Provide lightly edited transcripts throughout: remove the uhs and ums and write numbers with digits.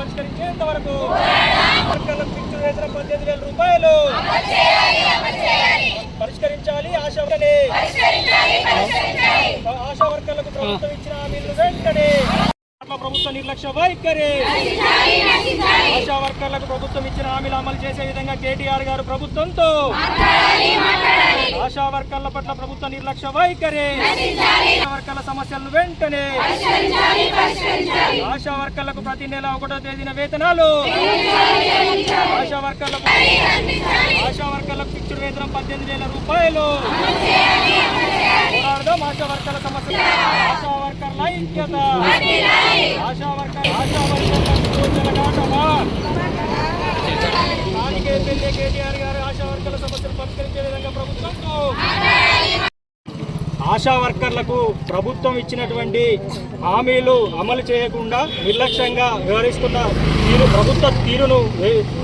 పరిష్కరించేంత వరకు వర్కర్లకు ఫిక్స్డ్ వేతనం 18,000 రూపాయలు పరిష్కరించాలి. ఆశా వర్కర్లకు ప్రభుత్వం ఇచ్చిన హామీలను వెంటనే ప్రభుత్వ నిర్లక్ష్య వైఖరి. ఆశా వర్కర్లకు ప్రభుత్వం ఇచ్చిన హామీలు అమలు చేసే విధంగా కేటీఆర్ గారు ప్రభుత్వంతో ఆశా వర్కర్ల పట్ల ప్రభుత్వ నిర్లక్ష్య వైఖరి. ఆశా వర్కర్ల సమస్యలను వెంటనే ఆశా వర్కర్లకు ప్రతి నెల 1వ తేదీన వేతనాలు ఆశా వర్కర్లకు ఫిక్స్డ్ వేతనం 18,000 రూపాయలు. పోరాడదాం ఆశా వర్కర్ల సమస్యలు. ఆశా వర్కర్ల ఐక్యత. ఆశా ఎమ్మెల్యే కేటీఆర్ గారు ఆశా వర్కర్ల సమస్యలు పరిష్కరించే విధంగా ప్రభుత్వంతో ఆశా వర్కర్లకు ప్రభుత్వం ఇచ్చినటువంటి హామీలు అమలు చేయకుండా నిర్లక్ష్యంగా వ్యవహరిస్తున్న ప్రభుత్వ తీరును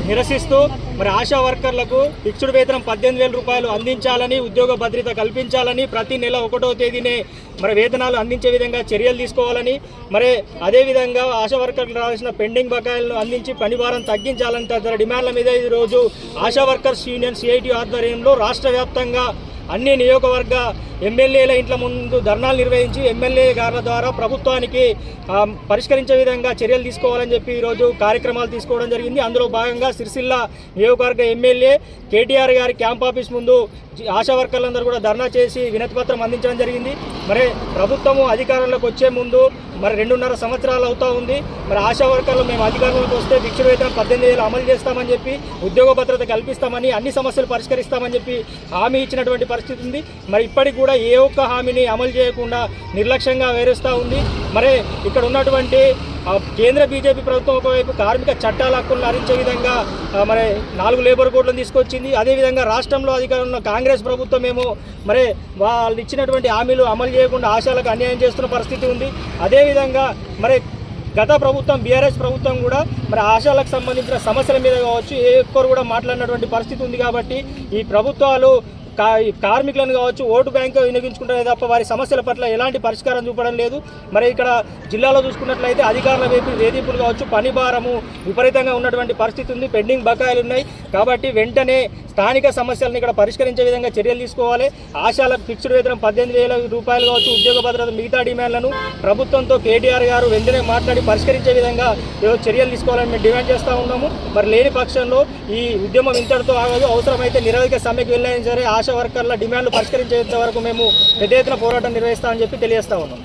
నిరసిస్తూ మరి ఆశా వర్కర్లకు ఫిక్స్డ్ వేతనం 18,000 రూపాయలు అందించాలని, ఉద్యోగ భద్రత కల్పించాలని, ప్రతి నెల 1వ తేదీనే మరి వేతనాలు అందించే విధంగా చర్యలు తీసుకోవాలని, మరి అదేవిధంగా ఆశా వర్కర్లకు రావాల్సిన పెండింగ్ బకాయిలను అందించి పని భారం తగ్గించాలని తదితర డిమాండ్ల మీద ఈరోజు ఆశా వర్కర్స్ యూనియన్ సిఐటి ఆధ్వర్యంలో రాష్ట్ర వ్యాప్తంగా అన్ని నియోజకవర్గ ఎమ్మెల్యేల ఇంట్ల ముందు ధర్నాలు నిర్వహించి ఎమ్మెల్యే గారి ద్వారా ప్రభుత్వానికి పరిష్కరించే విధంగా చర్యలు తీసుకోవాలని చెప్పి ఈరోజు కార్యక్రమాలు తీసుకోవడం జరిగింది. అందులో భాగంగా సిరిసిల్ల నియోజకవర్గ ఎమ్మెల్యే కేటీఆర్ గారి క్యాంప్ ఆఫీస్ ముందు ఆశా వర్కర్లందరూ కూడా ధర్నా చేసి వినతిపత్రం అందించడం జరిగింది. మరి ప్రభుత్వము అధికారంలోకి వచ్చే ముందు మరి 2.5 సంవత్సరాలు అవుతా ఉంది. మరి ఆశా వర్కర్లు మేము అధికారంలోకి వస్తే ఫిక్స్డ్ వేతనం 18,000 అమలు చేస్తామని చెప్పి, ఉద్యోగ భద్రత కల్పిస్తామని, అన్ని సమస్యలు పరిష్కరిస్తామని చెప్పి హామీ ఇచ్చినటువంటి పరిస్థితి ఉంది. మరి ఇప్పటికి కూడా ఏ ఒక్క హామీని అమలు చేయకుండా నిర్లక్ష్యంగా వేరుస్తూ ఉంది. మరి ఇక్కడ ఉన్నటువంటి కేంద్ర బీజేపీ ప్రభుత్వం ఒకవైపు కార్మిక చట్టాల హక్కులను హరించే విధంగా మరి 4 లేబర్ కోడ్లను తీసుకొచ్చింది. అదేవిధంగా రాష్ట్రంలో అధికారంలో కాంగ్రెస్ ప్రభుత్వం ఏమో మరి వాళ్ళు ఇచ్చినటువంటి హామీలు అమలు చేయకుండా ఆశాలకు అన్యాయం చేస్తున్న పరిస్థితి ఉంది. అదేవిధంగా మరి గత ప్రభుత్వం బీఆర్ఎస్ ప్రభుత్వం కూడా మరి ఆశాలకు సంబంధించిన సమస్యల మీద కావచ్చు ఏ ఒక్కరు కూడా మాట్లాడినటువంటి పరిస్థితి ఉంది. కాబట్టి ఈ ప్రభుత్వాలు కార్మికులను కావచ్చు ఓటు బ్యాంకు వినియోగించుకుంటారే తప్ప వారి సమస్యల పట్ల ఎలాంటి పరిష్కారం చూపడం లేదు. మరి ఇక్కడ జిల్లాలో చూసుకున్నట్లయితే అధికారుల వైపు వేధింపులు కావచ్చు, పని భారము విపరీతంగా ఉన్నటువంటి పరిస్థితి ఉంది. పెండింగ్ బకాయిలు ఉన్నాయి. కాబట్టి వెంటనే స్థానిక సమస్యలను ఇక్కడ పరిష్కరించే విధంగా చర్యలు తీసుకోవాలి. ఆశాలకు ఫిక్స్డ్ వేతనం 18,000 రూపాయలు కావచ్చు, ఉద్యోగ భద్రత మిగతా డిమాండ్లను ప్రభుత్వంతో కేటీఆర్ గారు వెంటనే మాట్లాడి పరిష్కరించే విధంగా చర్యలు తీసుకోవాలని మేము డిమాండ్ చేస్తూ ఉన్నాము. మరి లేని పక్షంలో ఈ ఉద్యమం ఇంతటితో ఆగదు. అవసరమైతే నిరవధిక సమ్మెకు వెళ్ళైనా సరే ఆశా వర్కర్ల డిమాండ్లు పరిష్కరించేంత వరకు మేము పెద్ద ఎత్తున పోరాటం నిర్వహిస్తామని చెప్పి తెలియజేస్తా ఉన్నాం.